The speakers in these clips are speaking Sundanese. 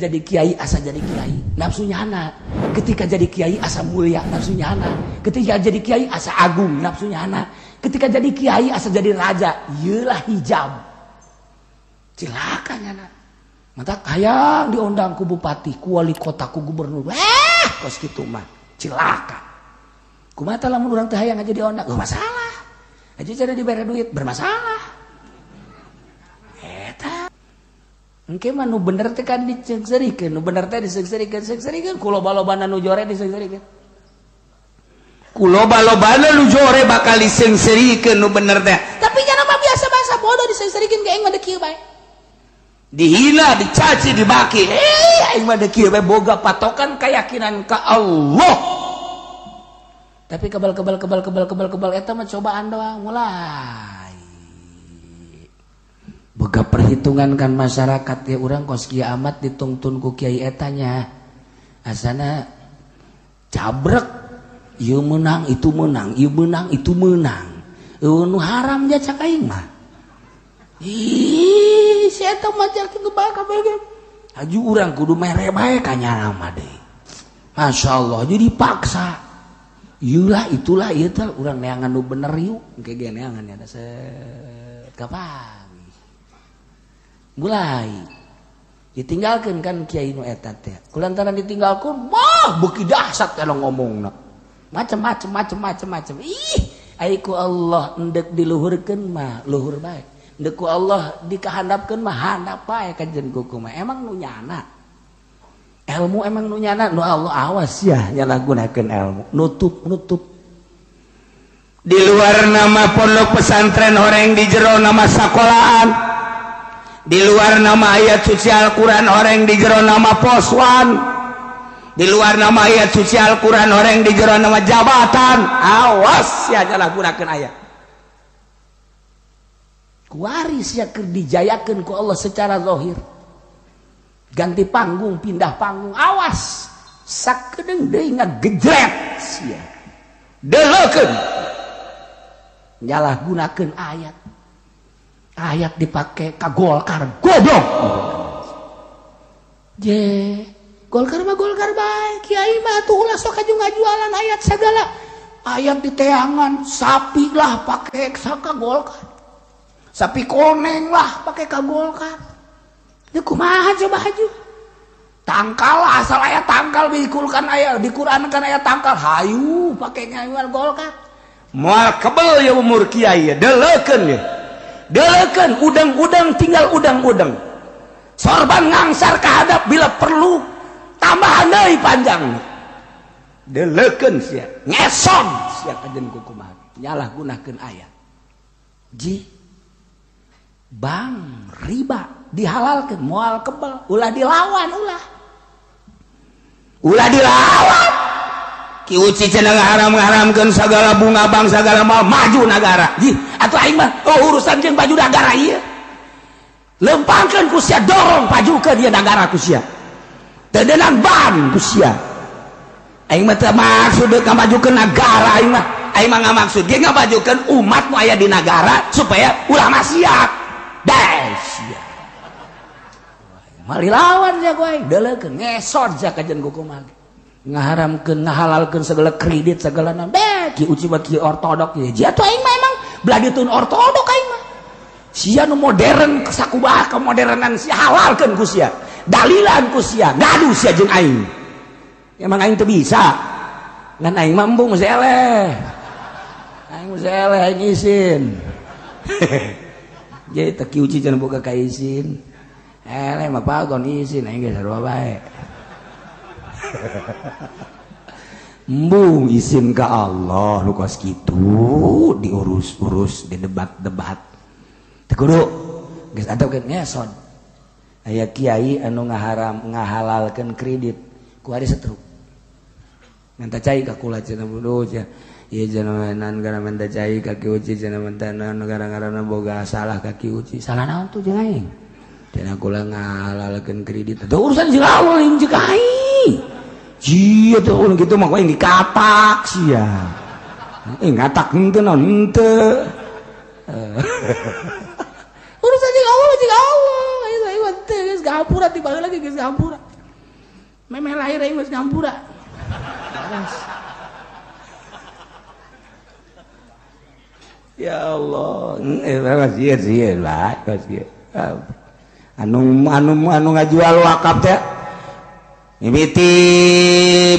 jadi kiai asa jadi kiai nafsunya anak, ketika jadi kiai asa mulia nafsunya anak, ketika jadi kiai asa agung nafsunya anak, ketika jadi kiai asa jadi raja iyalah hijab. Cilakanya anak mata hayang diundang ku bupati, ku wali kota, ku gubernur, kos kitu mah cilaka. Kumaha lamun urang teh hayang aja diundang, gak masalah. Aja cara dibere duit bermasalah. Eta engke mah nu bener teh kan disengsirikeun, nu bener teh disengsirikeun ku loba-lobana nu jore disengsirikeun. Ku loba-lobana nu jore bakal disengsirikeun nu bener teh. Tapi nya mah biasa-biasa bodoh disengsirikeun ge aing mah deu kieu bae. Dihina, dicaci, dibaki. Aing mah deu kieu bae boga patokan keyakinan ka Allah. Tapi kebal eta mah cobaan doang mulai. Boga perhitungan kan masyarakat ya urang kos kieu amat ditungtun ku kiai etanya. Asana cabrek, ieu menang itu menang, ieu menang itu menang. Nu haram dia cak aing mah. Ih, si eta mah cak gebal kabeh. Aju urang kudu mere bae ka nyana mah deui. Masyaallah jadi dipaksa. Yulah itulah ieu teh urang neangan nu bener yuk. Engke ge neangan ya set kapan. Mulai ditinggalkan kan kiai nu eta teh kulantaran ditinggalkan wah beuki dahsyat kalau ngomongna macam-macam ih ai ku Allah endek diluhurkeun mah luhur bae endek ku Allah dikahandapkeun mah handap bae kajen kuku mah emang nu nyana ilmu emang nu nyana nu Allah awas ya nyalahgunakeun ilmu nutup di luar nama pondok pesantren horeng di jero nama sekolahan, di luar nama ayat suci Al-Quran orang di jero nama poswan, di luar nama ayat suci Al-Quran orang di jero nama jabatan. Awas ya jalah gunakan ayat kuaris ya keur dijayakeun ku Allah secara zahir. Ganti panggung pindah panggung awas sakedeung deui ngagejret sia deulekeun jalah gunakeun ayat dipakai ka Golkar goblok. Golkar mah Golkar bae, kiai mah tuh ulah sok ngajualan ayat segala. Ayat di teangan sapi lah pakai ka Golkar. Sapi koneng lah pakai ka Golkar. Ya kumaha coba haju. Tangkal asal ayat tangkal dikulkan ayat, diqurankan ayat tangkal hayu pakai ngajual Golkar. Moal kebel ya umur kiai deulekeun ya. Delekan udang-udang tinggal udang-udang sorban ngangsar kahadap bila perlu tambahan deui panjang delekan sia ngeson sia kajen kukumaha nyalah gunakeun ayat ji bang riba dihalalkeun moal kebal ulah dilawan Ki Uci cenah ngaharam-ngaharamkeun sagala bunga bang sagala mal maju negara. Ji, atuh aing mah urusan jeung baju negara ieu. Lempangkeun ku sia dorong pajukeun ieu negara ku sia. Teu deunang ban ku sia. Aing mah teu maksud ngamajukeun negara aing mah. Aing mah ngamaksud ge ngamajukeun umat nu aya di negara supaya ulah maksiat. Dah sia. Mali lawan sia ku aing deulekeun ngesot sia kajen kukumaha. Ngaharamkeun ngahalalkeun segala kredit segala naon Ki Uci mah kieu ortodok ye jatuh aing mah emang bladitun ortodok aing mah sia nu modern sakumaha kemodernan sia halalkeun ku sia dalilan ku sia gaduh sia jeung aing emang aing teu bisa ngan aing mah embung mesti eleh aing izin jadi teu Ki Uci cenah boga ka izin eleh mah pagon izin aing ge sarua bae embung izin ke Allah lu kos gitu diurus-urus di debat-debat teu kudu geus adapkeun ngesot aya kiai anu ngahalalkeun kredit ku ari setruk ngan cai ka kula cenah budu cenah ieu cenah gara menta cai ka Ki Uci cenah menta gara-gara boga salah ka Ki Uci salah naon tuh jeung aing cenah kula ngahalalkeun kredit teu urusan jeung Allah jeung aing Jia tuh orang gitu mah yang dikatak sia. Ngatak henteu naon henteu. Urusan jeung Allah jeung Allah. Ayo teh geus gapura tiba lagi geus gapura. memeh lahir aing geus ngampura. Ya Allah, sieun lah, anu ngajual wakaf teh. Mimiti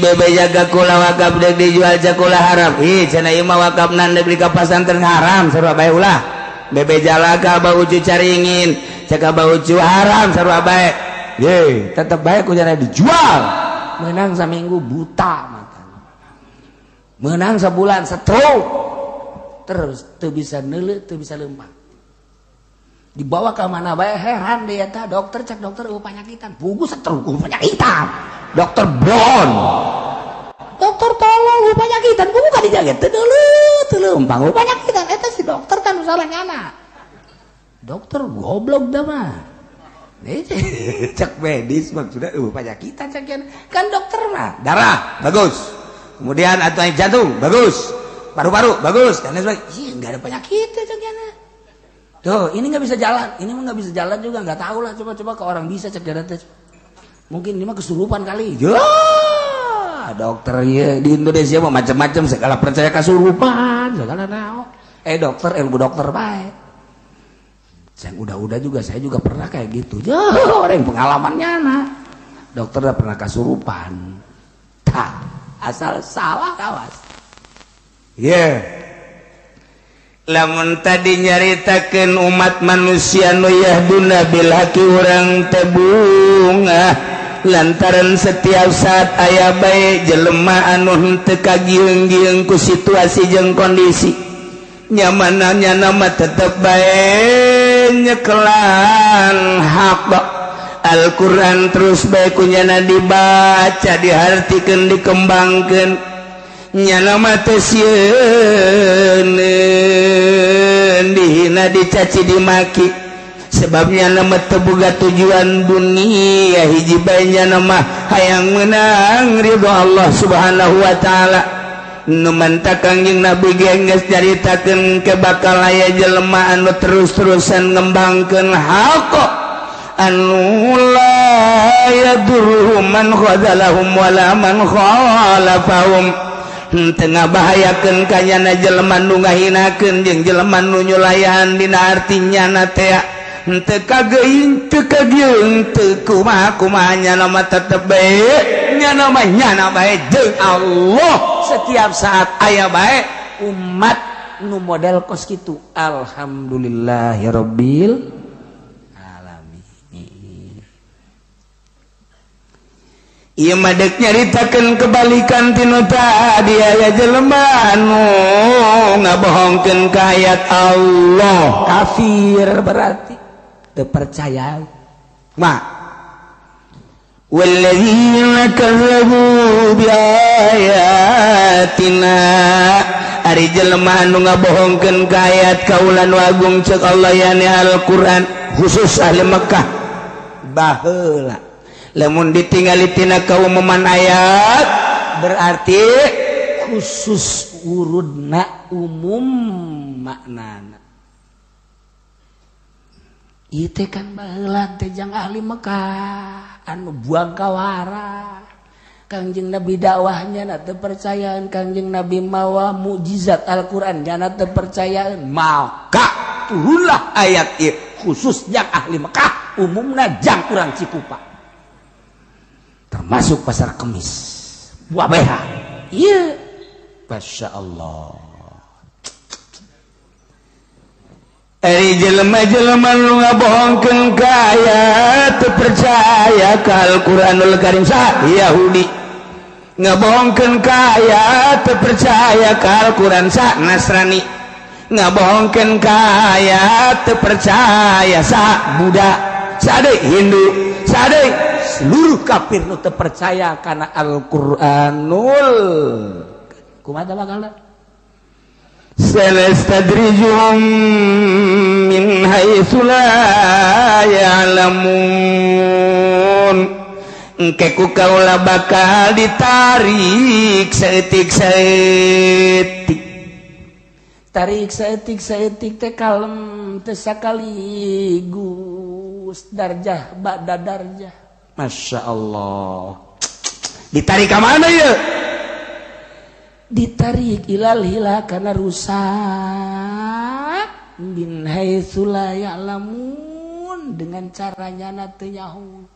bebe jaga kula wakaf deuk dijual jakula haram. Ih, cenah ieu mah wakafna deuk di ka pasantren haram sarua bae ulah. Bebe jalaga bau cu caringin, caka bau cu haram sarua bae. Ye, tetep bae kudu dijual. Meunang saminggu buta matana. Meunang sabulan stroke. Terus teu bisa neuleuh, teu bisa leumpah. Dibawa ke mana bae heran dia tah dokter cek dokter panyakitan pugu stroke panyakitan dokter Brown dokter tolong panyakitan pugu ka dijaga teu leumpang panyakitan eta si dokter kan salah nyana dokter goblok dah mah cek medis maksudnya panyakitan cek kan dokter mah darah bagus kemudian atau jantung bagus paru-paru bagus kan sebagainya enggak ada penyakit cek tuh, ini nggak bisa jalan, ini mah nggak bisa jalan juga, nggak tahu lah. Coba-coba ke orang bisa cek jalan teh. Mungkin ini mah kesurupan kali. Ya, dokter ya di Indonesia mah macam-macam segala percaya kesurupan, segala naon. Dokter, ilmu dokter baik. Yang udah-udah juga saya juga pernah kayak gitu. Ya, orang pengalamannya nah. Dokter udah pernah kesurupan. Tak, asal salah kawas. Yeah. Lamun tadi nyaritakeun umat manusia nu yahduna bil haqi urang teh bunga lantaran setiap saat aya bae jelema anu henteu kagieung-gieung ku situasi jeung kondisi nyamananya nama tetep bae nyekelan hak Al-Qur'an terus bae kunyana dibaca dihartikeun dikembangkeun nyana mata sieun dihina dicaci dimaki sebabnya nama tebuga tujuan dunia hiji bae nyana mah hayang menang ridho Allah subhanahu wa ta'ala nu manta kangjeng Nabi geus caritakeun ke bakal aya jelema anu terus-terusan ngembangkeun haq anu la yadurruhum man khadzalahum wala man khalafahum tengah bahayakeun kanyana jelema nu ngahinakeun jeung jelema nu nyulayan dina artinya na teh henteu kageuing teu kagieung teu kumaha nyana mah tetep bae nyana bae jeung Allah setiap saat aya bae umat nu model kos kitu alhamdulillahirabbil ieu mah deuk nyaritakeun kebalikan tinu tadi aya jelema anu ngabohongkeun ka ayat Allah kafir berarti teu percaya mah walladzina kazzabu bi ayatina ari jelema anu ngabohongkeun ka ayat kaula nu agung ceuk Allah yani Al-Qur'an khusus ahli Mekkah baheula lamun ditinggali tina kaumuman ayat berarti khusus urudna umum maknana ieu teh kan baheula teh jang ahli Mekah anu buang kawara Kangjeng Nabi dakwahnya na teu percayaan Kangjeng Nabi mawa mukjizat Al-Qur'an nya teu percayaan maka turunlah ayat ieu khusus jang ahli Mekah umumna jang urang Cikupa termasuk pasar kemis buah BH iya Masya Allah jelema-jelema nu ngabohongkeun ka ayat teu percaya ka Al-Qur'anul Karim sa Yahudi ngabohongkeun ka ayat teu percaya ka Al-Qur'an sa Nasrani ngabohongkeun ka ayat teu percaya sa Buddha sa deui Hindu sa deui seluruh kafir nu teu percaya kana Al-Qur'anul kumaha bakalna sanastadrijuhum min haitsu la ya'lamun engke ku kaula bakal ditarik saeutik-saeutik tarik saeutik-saeutik teh kalem teh sakaligus darjah ba'da darjah Masya Allah ditarik ke mana ya? Ditarik ilal hila kana rusak min haitsu la ya'lamun dengan caranya na teu nyaho.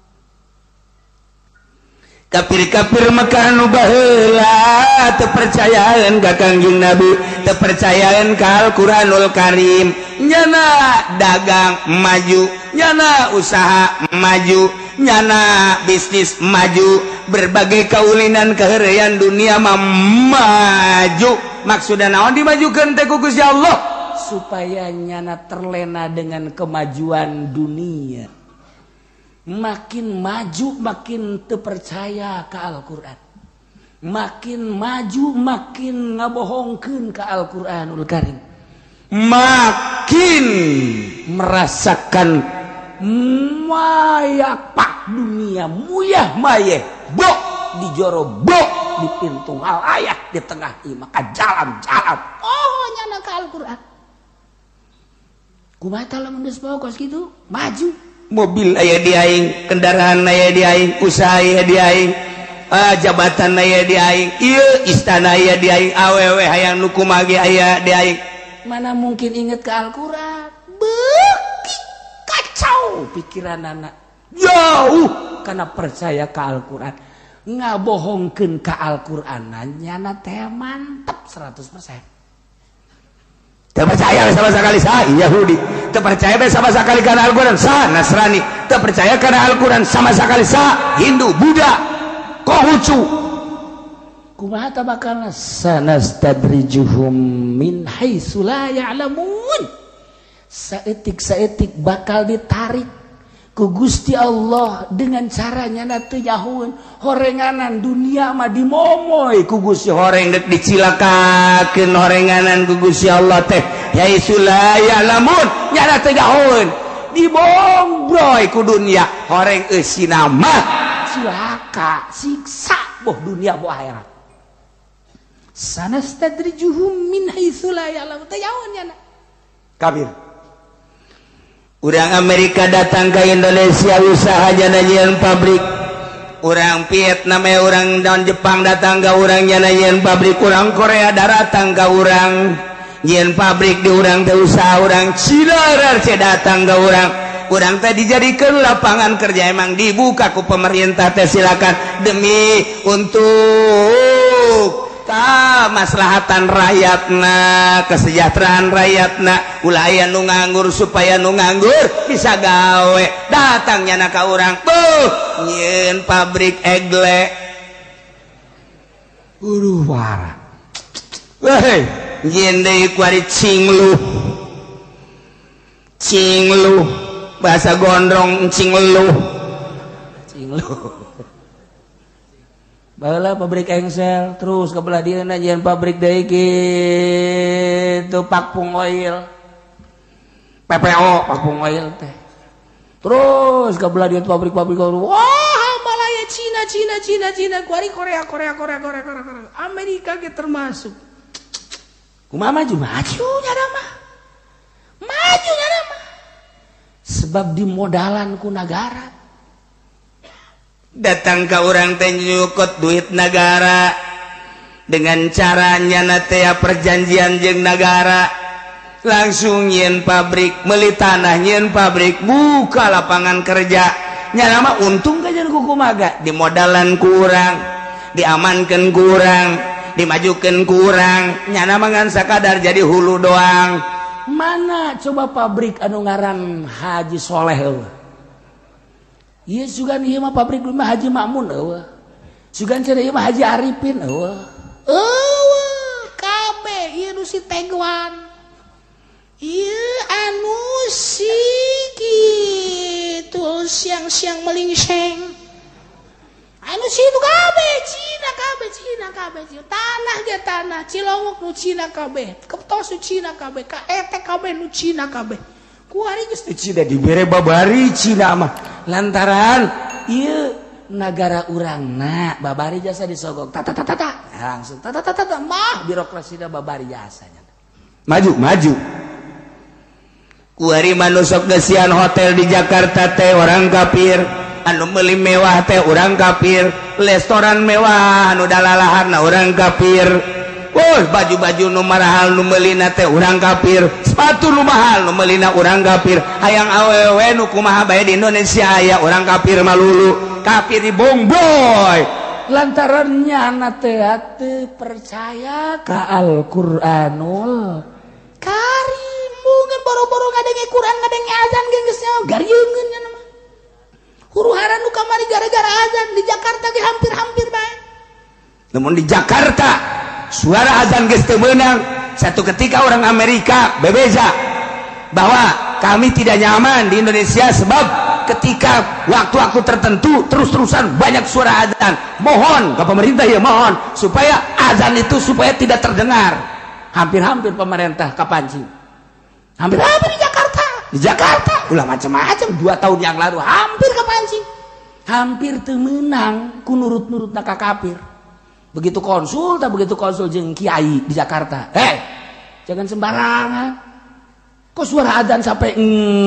Kafir-kafir Mekah nu baheula teu percayaan ka Kangjeng Nabi, teu percayaan ka Al-Qur'anul Karim. Nyana dagang maju, nyana usaha maju, nyana bisnis maju, berbagai kaulinan keheureyan dunia mah maju. Maksudna naon dimajukeun teh ku Gusti Allah? Supaya nyana terlena dengan kemajuan dunia. Makin maju makin terpercaya ke Al-Quran, makin maju makin ngabohongkeun ke Al-Quranul Karim, makin merasakan mayapak dunia, muyah mayeh bok di joro bok di pintu halayah di tengah maka jalan-jalan nyana ke Al-Quran. Kumaha tah lamun geus pokos kitu maju. Mobil aya di aing, kendaraan aya di aing, usaha aya di aing, jabatan aya di aing, ieu istana aya di aing, awewe hayang nu kumaha ge aya di aing. Mana mungkin inget ke Al-Quran? Beuki kacau pikiran anak jauh karena percaya ke Al-Quran. Ngabohongkeun ke Al-Quranan nyana teh mantep 100%. Terpercaya sama sekali sah Yahudi, terpercaya sama sekali karena Al-Quran sah Nasrani, terpercaya karena Al-Quran sama sekali sah Hindu, Buddha, Konghucu. Kumaha ta bakalna sanastadrijuhum min haitsu la ya'lamun. Saeutik-saeutik bakal ditarik ku Gusti Allah dengan caranya na teu nyahoeun. Horenganan dunia mah dimomoy ku Gusti horeng dek dicilakakeun horenganan ku Gusti Allah teh haitsu la ya'lamun nya teu nyahoeun dibongbroy ku dunia horeng eusina mah cilaka siksa boh dunia boh akhirat. Sanastadrijuhum min haitsu la ya'lamun teu nyahoeun nya kabir. Urang Amerika datang ke Indonesia usaha nyieun pabrik. Urang Vietnam urang dan Jepang datang ke urang nyieun pabrik. Urang Korea datang ke urang nyieun pabrik di urang teh usaha. Urang Cina datang ke urang. Urang teh dijadikeun lapangan kerja emang dibuka ku pemerintah teh silakan demi untuk maslahatan rakyatna, kesejahteraan rakyatna, ulah aya nu nganggur supaya nu nganggur bisa gawe. Datangnya na ka urang, nyieun pabrik egle. Wara. Weh, nyieun deui ku ari cingluh. Cingluh, bahasa gondrong cingluh. Cingluh. Baheula pabrik engsel terus kebelah dieuna nyeun pabrik deui kitu Pakpung Oil. PPO Pakpung Oil teh. Terus kebelah dieun pabrik-pabrik wah Malaya Cina kuari Korea. Amerika ge termasuk. Kumaha maju nya mah. Maju nya mah. Sebab dimodalan ku negara. Datang ke orang teh nyukut duit negara dengan caranya natea perjanjian jeung negara langsung nyieun pabrik meuli tanah nyieun pabrik buka lapangan kerja nya nama untung ka jeung kumaha dimodalan kurang diamankeun kurang dimajukeun kurang nya nama ngan sakadar jadi hulu doang. Mana coba pabrik anu ngaran Haji Soleh eueuh. Iya sugan ieu mah pabrik mah Haji Makmun eueuh. Sugan cenah ieu mah Haji Arifin eueuh. Kabeh ieu nu si Tegwan. Ieu anu si kitu siang-siang melingseng. Anu si itu kabeh Cina kabeh. Tanah ge tanah Cilongok nu Cina kabeh. Keptos nu Cina kabeh. Kaete kabeh nu Cina kabeh. Kuari geus teu Cina dibere babari Cina mah. Lantaran ieu nagara urangna babari jasa disogok. Tata langsung tata mah birokrasina babari jasanya. Maju. Kuari manusok gesian hotel di Jakarta teh orang kafir. Anu meuli mewah teh urang kafir, restoran mewah anu dalalaharna urang kafir. Baju-baju nu mahal nu meulina teh urang kafir, sepatu nu mahal nu meulina urang kafir, hayang awewe nu kumaha bae di Indonesia aya urang kafir malulu, kafir di bongboy. Lantaran nyana teh percaya ka Al-Qur'anul Karim. Mungkin boro-boro ngadenge Quran ngadenge azan geusnya garieungeun nya mah. Huru-hara nu kamari gara-gara azan di Jakarta ge hampir-hampir bae. Namun di Jakarta suara azan geus teu meunang. Satu ketika orang Amerika bebeza bahwa kami tidak nyaman di Indonesia sebab ketika waktu-waktu tertentu terus-terusan banyak suara azan. Mohon ke pemerintah ya mohon supaya azan itu supaya tidak terdengar. Hampir-hampir pemerintah kapancing. Hampir-hampir di Jakarta. Di Jakarta ulah macam-macam 2 tahun yang lalu hampir kapancing. Hampir teu meunang ku nurut-nurutna ka kafir. Begitu konsul jeung kiai di Jakarta. Jangan sembarangan. Kok suara adzan sampai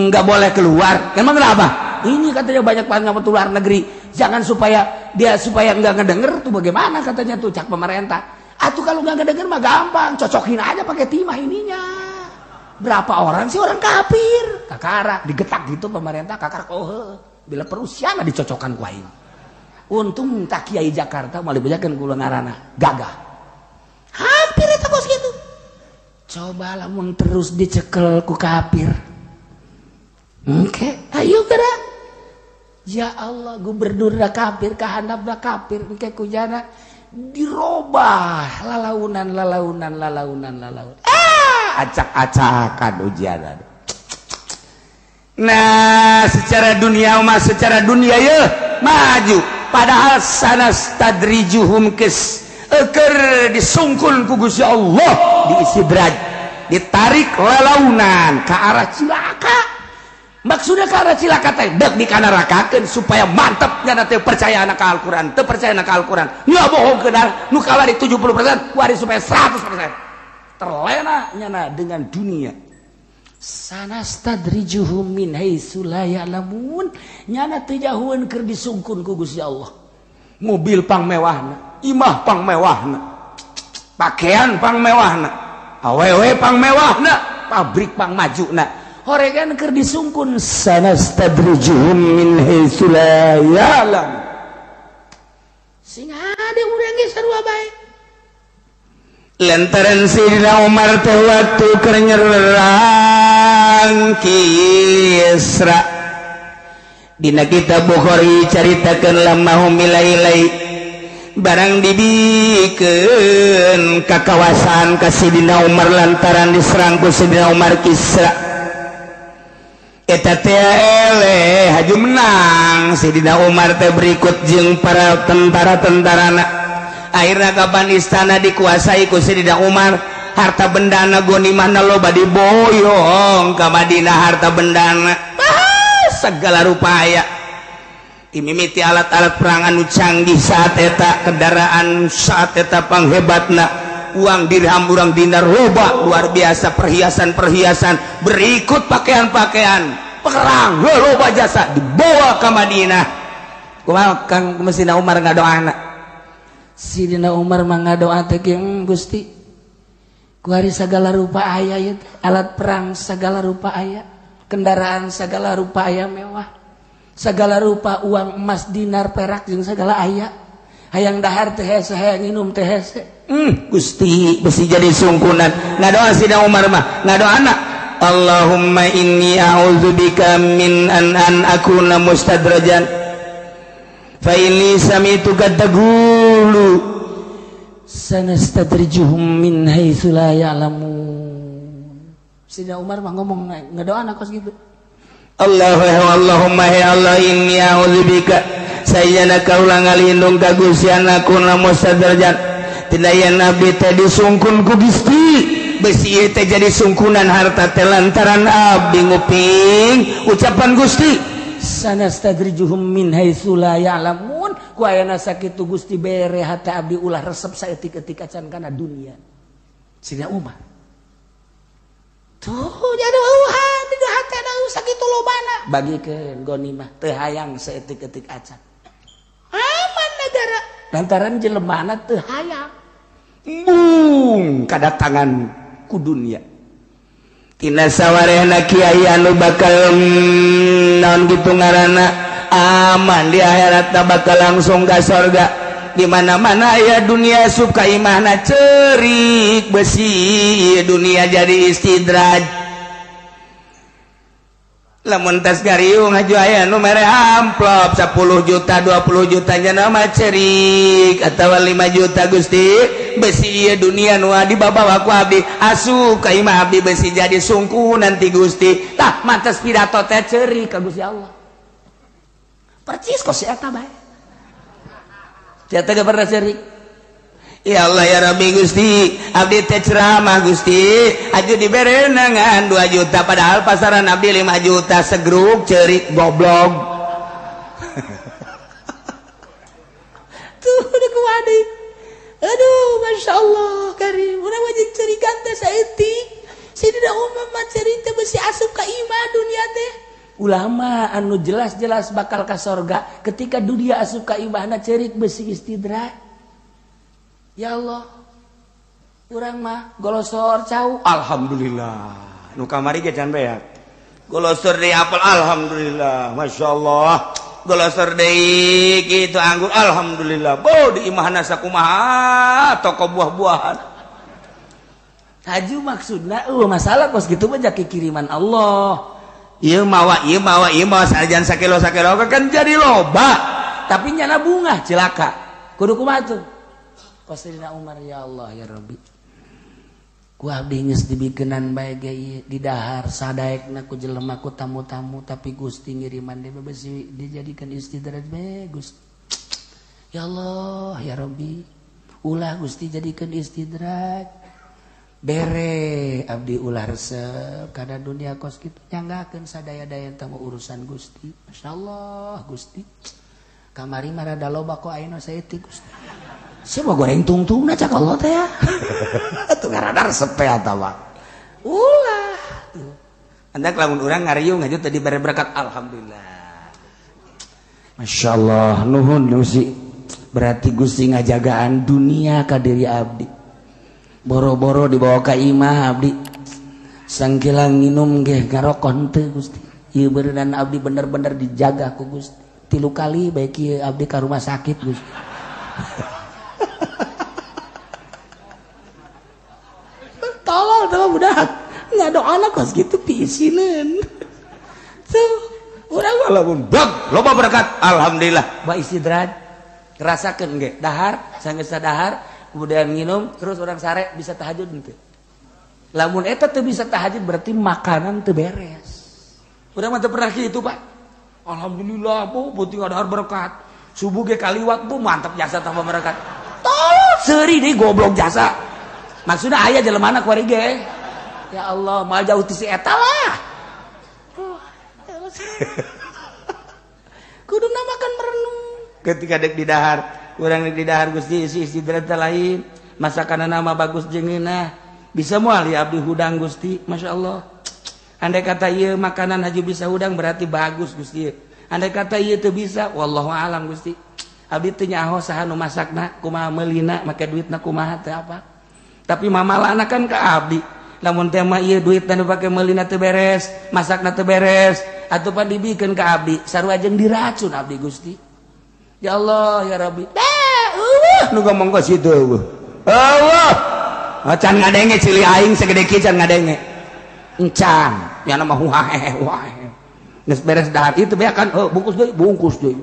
nggak boleh keluar? Emang kenapa? Ini katanya banyak banget luar negeri. Jangan supaya nggak ngedenger tuh bagaimana katanya tuh cak pemerintah. Atuh kalau nggak ngedenger mah gampang, cocokin aja pakai timah ininya. Berapa orang sih orang kafir? Kakara digetak gitu pemerintah kakar bila perusiana dicocokkan ku aing. Untung tak kiai Jakarta malah bejakeun kula ngaranna gagah. Hampir eta kos gitu. Coba lamun terus dicekel ku kafir. Ayo geura. Ya Allah, gubernur da kafir, kahandap da kafir, engke kujana dirobah lalaunan. Acak-acakan ujian. Nah, secara dunia ya maju. Padahal sanastadrijuhum keur disungkul ku Gusti Allah diistidraj, ditarik lalaunan ke arah cilaka. Maksudnya ke arah cilaka teh deuk dikanarakakeun supaya mantep nya teh percaya ka Al-Qur'an, teu percaya ka Al-Qur'an. Nya bohongkeun nu kawari 70%, wari supaya 100%. Terlena nya dengan dunia. Sanastadrijuhum min haitsu la ya'lamun. Nyana teu jauheun keur disungkun ku Gusti Allah. Mobil pang mewahna, imah pang mewahna, pakaian pang mewahna, awewe pang mewahna, pabrik pang majuna. Horegan keur disungkun sanastadrijuhum min haitsu la ya'lamun. Sing ade urang ge sarua bae. Lantaran Sayyidina Umar teh waktu keur nyerang Kisra dina kitab Bukhari caritakeun lamahum ilailai barang dibikeun ka kawasan ka Sayyidina Umar lantaran diserang ku Sayyidina Umar Kisra. Eta teh eleh haju menang Sayyidina Umar teh berikut jeung para tentara-tentarana. Akhirnya kapan istana dikuasai ku Sayyidina Umar, harta bendana gonimahna loba diboyong ka Madinah harta bendana. Segala rupa aya. Dimimiti alat-alat perang anu canggih saat eta, kendaraan saat eta panghebatna, uang dirham urang dinar loba luar biasa, perhiasan-perhiasan, berikut pakaian-pakaian perang loba jasa dibawa ke Madinah. Kumaha Kang Sayyidina Umar ngadoana? Sayyidina Umar mangadoa teh Gusti ku hari segala rupa aya ya, alat perang segala rupa aya, kendaraan segala rupa aya mewah, segala rupa uang emas dinar perak jeung segala aya, hayang dahar teh hese hayang nginum teh hese. Gusti besi jadi sungkunan. Ngadoa Sayyidina Umar mah ngadoana Allahumma inni a'udzubika min an akuna mustadrajan fa inni samituka taqulu sanastadrijuhum min haitsu la ya'lamun. Sayyidina Umar mah ngomong ngadoana kos gitu. Allahumma ya Allah inni a'udzubika sayyana kaula ngalindung ka Gusti anakuna mustadrajan. Tidak ya nabi teh disungkun ku Gusti besi teh jadi sungkunan harta teh lantaran abdi nguping ucapan Gusti sanastadrijuhum min haitsu la ya'lamun. Ku ayana sakitu Gusti bere hate abdi ulah resep saeutik-eutik acan kana dunia. Sayyidina Umar tuh jadi uhan di hate da sakitu lobana bagikeun gonimah teu hayang saeutik-eutik acan. Aman nagara lantaran jelemana teu hayang bung kadatangan ku dunia tina sawarehna kiai anu bakal naon kitu ngaranna aman di akhirat bakal langsung ka surga di mana-mana ya dunia suka imahna cerik besi dunia jadi istidraj lamun tas gariung haju aya nu mere amplop 10 juta 20 juta nya nama cerik atawa 5 juta Gusti besi ieu dunia nu dibawa ku abdi asup ka imah abdi besi jadi sungku nanti Gusti tah mantes pidato teh cerik ka Gusti Allah percis kos eta bae dia teh pernah cerik ya Allah ya Rabbi Gusti abdi teh ceramah Gusti aju dibere nangan 2 juta padahal pasaran abdi 5 juta segruk cerik goblok tuh udah kuwadi aduh Masya Allah karim urang wajib cerikan teh saeutik Sayyidina Umar mah cerita besi asup ka imah dunia teh ulama anu jelas-jelas bakal ka sorga ketika dunia asup ka imahna cerik besi istidraj ya Allah urang mah golosor cau alhamdulillah nu kamari ge can beak golosor deui apel alhamdulillah masyaallah golosor deui kitu anggur alhamdulillah bo di imahna sakumaha toko buah-buahan haju maksudna masalah kos kitu mah jaki kiriman Allah ieu mawa sajan sakilo kan jadi loba tapi nyana bunga cilaka kudu kumaha tuh Sayyidina Umar ya Allah ya Rabbi ku abdi geus dibikenan bae ge di dahar sadaekna ku jelema ku tamu-tamu tapi Gusti ngiriman dia besi dijadikan istidraj bae Gusti ya Allah ya Rabbi ulah Gusti jadikan istidraj bere abdi ulah resep kada dunia kos kitu nyanggakeun sadaya-daya teh urusan Gusti masyaallah Gusti kamari mah rada loba kok ayeuna saeutik Gusti siapa goreng tungtung na cak Allah teh ya itu ngarana resep teh eta mah ulah anda lamun urang ngariung aja tadi bare berkat alhamdulillah masyaallah nuhun Gusti berarti Gusti ngajagaan dunia ka diri abdi boro-boro dibawa ka imah abdi sangkilang nginum ge ngarokon teu Gusti ieu beuneuran abdi bener-bener dijaga ku Gusti 3 kali bae kieu abdi ka rumah sakit Gusti tolong budak nggak doa anak kos gitu pisinin tuh orang walaupun bag loba berkat alhamdulillah ba istidraj rasakeun ge dahar sanggeus dahar kemudian nginum terus orang sare bisa tahajud henteu lamun eta teu bisa tahajud berarti makanan teu beres urang mah teu pernah kitu Pak alhamdulillah bu penting dahar berkat subuh ge kaliwat bu mantap jasa tambah berkat tolong seuri deui goblok jasa maksudnya ayah jelemana kuari ge ya Allah mal jauh ti si eta lah kuduna makan merenung ketika dek di dahar urang dek di dahar Gusti isi istidraj lain masakanana mah bagus jeung ngeunah bisa moal ya abdi hudang Gusti masyaallah andai kata ieu makanan haji bisa hudang berarti bagus Gusti andai kata ieu teu bisa wallahu alam Gusti abdi teu nyaho saha nu masakna kumaha meulina make duitna kumaha teh apa tapi mamalana kan ke abdi lamun teh mah ieu duit nu pake meulina teu beres masakna teu beres atuh pan dibikeun ka abdi sarua jeung diracun abdi Gusti ya Allah ya Rabbi nu ngomong ka situ Allah can ngadenge cili aing segede kieu can ngadenge encan nya mah huahe geus beres dahar itu bae kan bungkus deui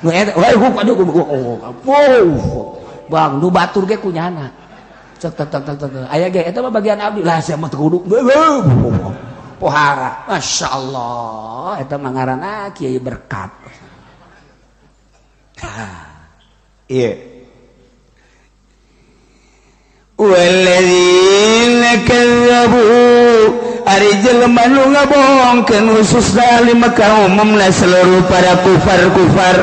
nu eta we huk aduh bang nu batur ge kunyana cek aya ge eta mah bagian abdi lah sia mah kudu pohara masyaallah eta mah ngaranna kiai berkat iya walladzina kazzabu ari jelema nu ngabohongkeun khususna lima kaumna seluruh para kufar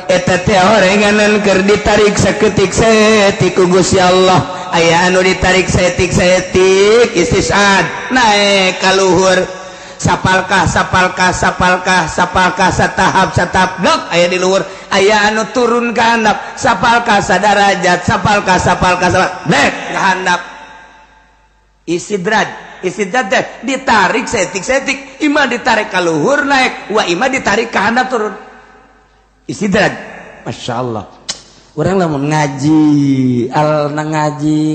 eta teh horenganan keur ditarik saketik saeutik ku Gusti Allah aya anu ditarik saeutik-saeutik istisad naik ka luhur sapalkah satahap dok aya di luhur aya anu turun ka handap sapalkah sadarajat sapalkah dek ka handap istidraj teh ditarik setik imah ditarik ka luhur naik wa imah ditarik ka handap turun istidraj masyaallah urang lamun ngaji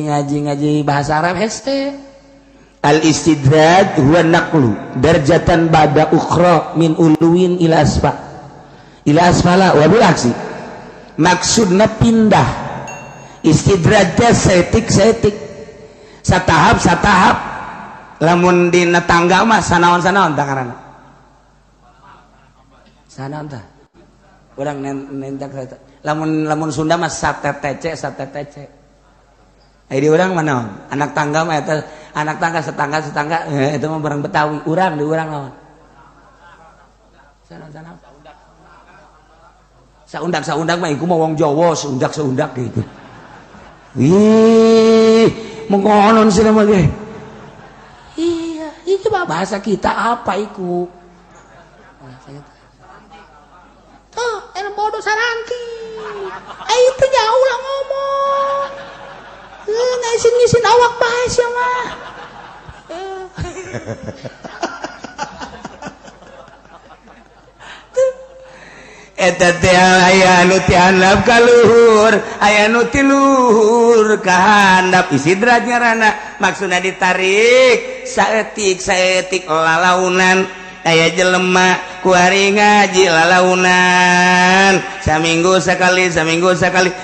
ngaji bahasa Arab heste al istidraj huwa naqlu darjatan ba'da ukhra min uluwin ila asfala wa bil aksi maksudna pindah istidraj setik satahap lamun dina tangga mah sanaon tangaranna sanaon tah urang nentak lamun Sunda mah satetece di urang mana anak tangga mah eta anak tangga setangga itu mah barang Betawi urang di urang naon sana saundak mah iku mah wong Jawa seundak gitu ih mengonon sih mah ge iya itu bahasa kita apa iku tuh bodoh saranti itu jauh lah ngomong ngisin awak bahas ya mah eta teh aya anu ti handap ka luhur aya anu ti luhur ka handap istidraj ngaranna maksudna ditarik saeutik lalaunan aya jelema ku hari ngaji lalaunan saminggu sekali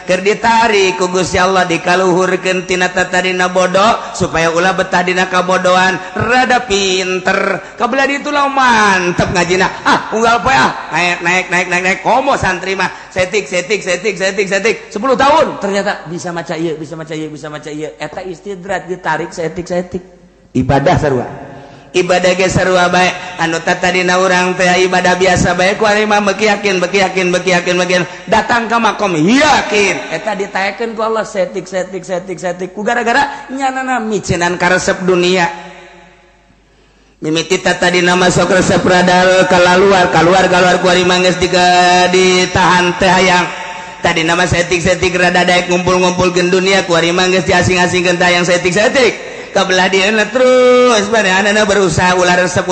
keur ditarik ku Gusti Allah dikaluhurkeun tina tatadina bodoh supaya ulah betah dina kabodohan rada pinter kabelah ditu lah mantep ngajina unggal poe naik komo santri mah setik 10 tahun ternyata bisa maca ieu eta istidraj ditarik setik ibadah sarua ibadah ge sarua bae anu tatadina urang teh ibadah biasa bae ku ari mah beki yakin datang ka makom yakin eta ditaekeun ku Allah setik ku gara-gara nyanana micenan karesep dunia mimiti tatadina masuk resep radal keluar ku ari mah geus ditahan teh hayang tadi nama setik rada daek ngumpul-ngumpulkeun dunia ku ari mah geus diasing-asingkeun teh hayang setik kabelah dia terus anak berusaha ular resep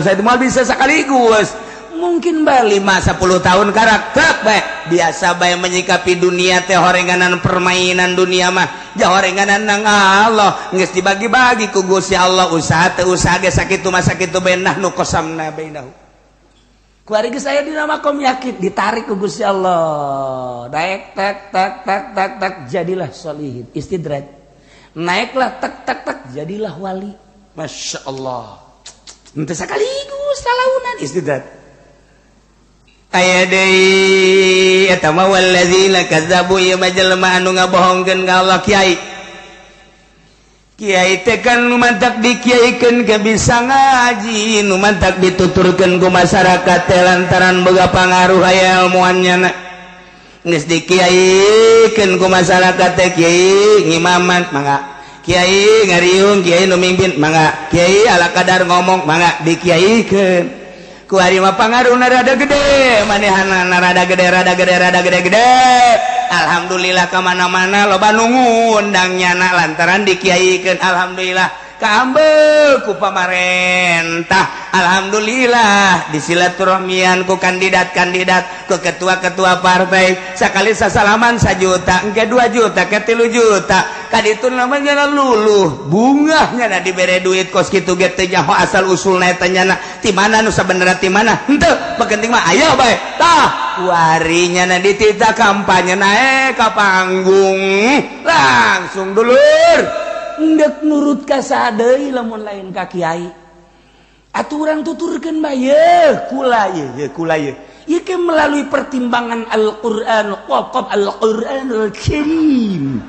saya itu mau bisa sekaligus mungkin 5-10 tahun karakter baik biasa baik menyikapi dunia teh horenganan permainan dunia mah jah horenganan nang Allah geus dibagi-bagi ku Gusti Allah usaha teu usaha ge sakitu mah sakitu benah nu qasamna bainahu ku ari geus aya dina makom yakin ditarik ku Gusti Allah daek tak jadilah sholihin istidraj naiklah tak jadilah wali masya Allah ente sekaligus salaunan istidraj aya deui eta mah walladzina kadzabu ieu mah jelema anu ngabohongkeun ka Allah kiai teh kan nu mantak dikiaikeun ke bisa ngaji nu mantak dituturkeun ku masyarakat teh lantaran boga pangaruh aya ilmuannya geus dikiaikeun ku masyarakat teh kiai ngimaman mangga kiai ngariung kiai nu mimpin mangga kiai ala kadar ngomong mangga dikiaikeun ku ari mah pangaruhna rada gede manehanna rada gede alhamdulillah ka mana-mana loba nu ngundang nyana lantaran dikiaikeun alhamdulillah kaambel ku pamarentah alhamdulillah disilaturahmian ku kandidat ku ketua partai sakali sasalaman 1 juta engke 2 juta ke 3 juta kaditu namanya luluh bungahnya na dibere duit kos kitu ge teh nyaho asal usulna eta nyana ti mana nu sabenerna ti mana henteu penting mah aya bae tah warinya na ditita kampanye nae ka panggung langsung dulur ndek nurut ka sadeui lamun lain ka kiai aturan tuturkeun bae kula ye ieu ke melalui pertimbangan Al-Qur'an waqaf Al-Qur'anul Karim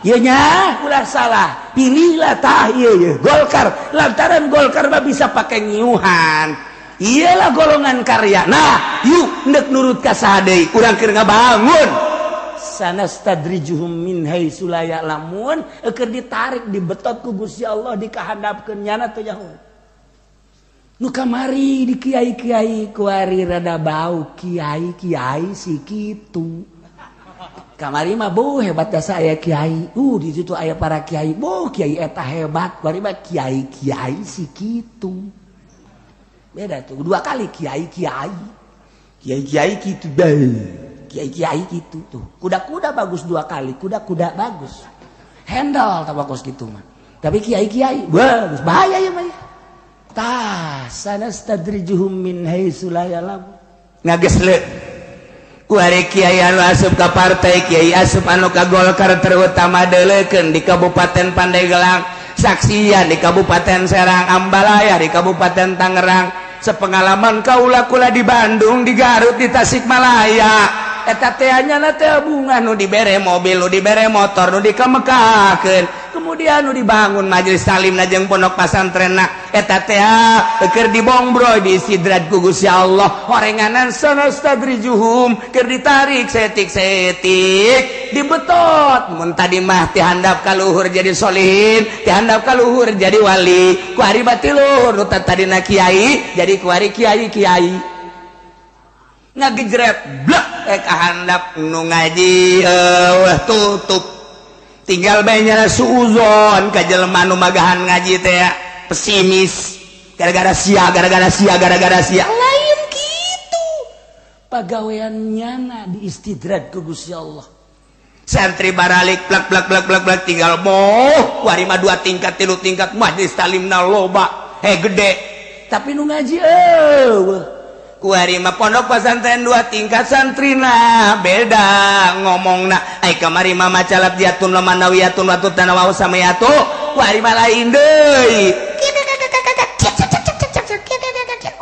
ieu nya ulah salah pilihlah tah ieu Golkar lantaran Golkar mah bisa pake nyiuhan iyalah golongan karya nah yuk ndek nurut ka sadeui urang keur ngabangun sanastadrijuhum min haitsu la ya'lamun keur ditarik dibetot ku Gusti Allah dikahandapkeun nyana teu nyaho nu kamari di kiai-kiai kuari rada bau kiai si kitu. Kamari mah hebat dasa aya kiai. Di situ aya para kiai. Kiai eta hebat. Kuari mah kiai si kitu. Beda tuh. 2 kali kiai. Kiai gitu deh. Kiai gitu tuh. Kuda-kuda bagus 2 kali. Kuda-kuda bagus. Handle tak bagus gitu mah. Tapi kiai bagus. Bahaya ya mah. Sanastadrijuhum min haitsu la ya'lamun. Ngagesle. Kuari kiai anu asup ka partai, kiai asup anu ka Golkar terutama deulekeun di Kabupaten Pandeglang, saksian di Kabupaten Serang, Ambalaya di Kabupaten Tangerang, sepengalaman kaula kula di Bandung, di Garut, di Tasikmalaya. Eta teh anyana teh bunga nu dibere mobil, nu dibere motor, nu dikamekakeun. Kemudian nu dibangun majelis talimna jeung pondok pasantrenna. Eta teh keur dibongbroy diistidrat ku Gusti Allah. Horenganan sanastadrijuhum keur ditarik setik-setik, dibetot. Mun tadi mah ti handap ka luhur jadi solihin, ti handap ka luhur jadi wali. Ku ari batiluhur nu tadina kiai jadi ku ari kiai. Ngagejret blek handap nu ngaji tutup tinggal banyak suuzon ka jelema nu magahan ngaji teh pesimis gara-gara sia lain kitu pagaweannyana diistidrat ku Gusti Allah. Santri baralik plak tinggal kuari mah 2 tingkat 3 tingkat majelis talimna loba gede tapi nu ngaji kuari mah pondok pesantren 2 tingkat santrina beda ngomongna ai kamari mah macalab jatun lamanawiyatun wa tutanawa samayatu kuari mah lain deui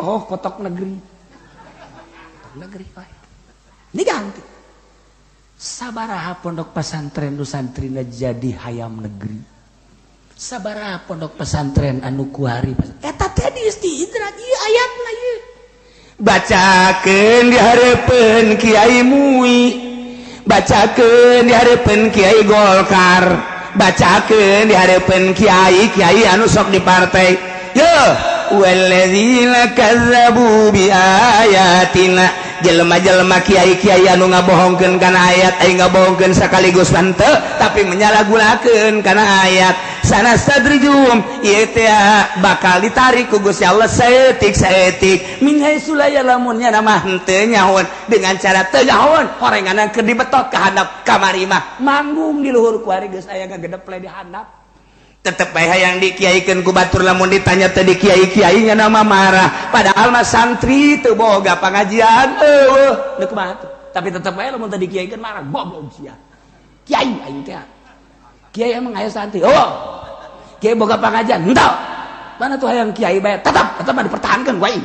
kotok negeri ini ganti sabaraha pondok pesantren nu santrina jadi hayam negeri sabaraha pondok pesantren anu kuari eta teh diistidrat ieu ayatna ieu bacakeun di hareupeun Kiai Mui, bacakeun di hareupeun Kiai Golkar, bacakeun di hareupeun kiai anu sok di partai. Yo, walladzina kazzabu bi ayatina. Jelema-jelema kiai anu ngabohongkeun kana ayat, ai ngabohongkeun sakaligus henteu tapi menyalahgunakeun kana ayat. Sanastadrijuhum ieu teh bakal ditarik ku Gusti Allah saeutik min haitsu la ya'lamun nya mah henteu nyahoan dengan cara teu nyahoan horenganan keur dibetot ka handap kamari mah manggung di luhur kuari geus aya ngagedep le di handap tetep bae hayang dikiaikeun ku batur lamun ditanya teh di kiai nya nama marah padahal mah santri teu boga pangajian eueuh kumaha tuh tapi tetep bae lamun teh dikiaikeun marah goblok sia kiai aing teh kiai emang aya santri kiai boga pangajian henteu mana tuh hayang kiai bae tetep dipertahankan wae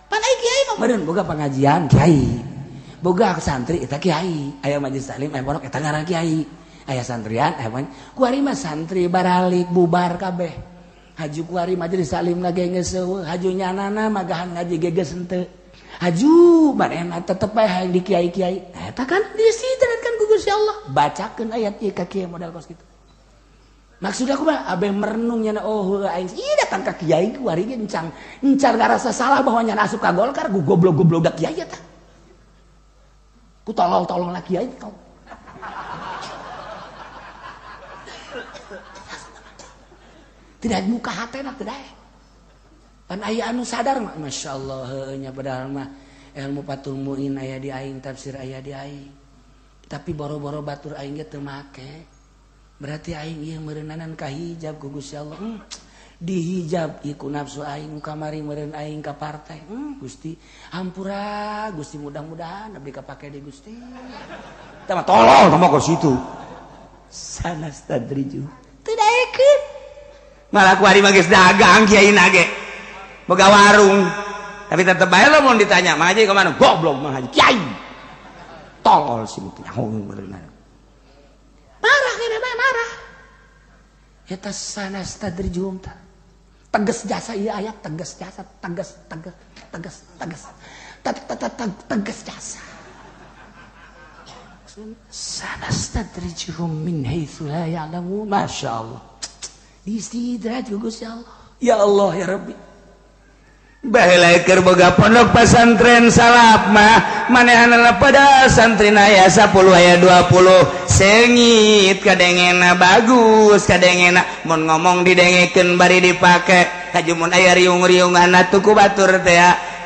pan ai kiai mah meureun boga pangajian kiai boga santri eta kiai aya majelis taklim aya pondok eta ngaran kiai aya santrian aya kuari mah santri baralik bubar kabeh haju kuari majelis taklim lage geus seueuh haju nyanana magahan ngaji geges henteu haju manehna tetep bae hayang di kiai-kiai eta kan diistidrat kan ku Gusti Allah bacakeun ayat ieu ka kiai modal kos kitu maksud aku mah abeh merenung nya aing ieu datang ka kiai kuari ge encan ngarasa salah bahwa nya asup ka Golkar ku goblok-goblok da kiai eta ku tolol-tolol la kiai kau tidak muka hatena teu dae pan aya anu sadar mah masyaallah nya padahal mah ilmu patul muin aya di aing tafsir aya di aing tapi boro-boro batur aing ge teu make berarti aing ieu meureunanan ka hijab ku Gusti Allah dihijab iku nafsu aing kamari meureun aing ka partai Gusti hampura Gusti mudah-mudahan abdi kapake di Gusti tah mah tolol mah ka situ sanastadriju teu daekeun malah kuari mah geus dagang kiai nage boga warung tapi tetep bae lamun ditanya mah aja ka mana goblok mah aja kiai tolol sih itu nyaho beureunan marah kene mah marah eta sanastadrijuhum tah tegas jasa ieu ayat tegas jasa tegas jasa sanastadrijuhum min haitsu la ya'lamun masyaallah Istidrat gugus ya Allah. Ya Allah ya Rabbi. Baheula keur boga pondok pesantren salap mah manehanna pada santri aya 10 aya 20 sengit kadengena bagus kadengena mun ngomong didengekeun bari dipake haji mun aya riung-riunganna tuku batur teh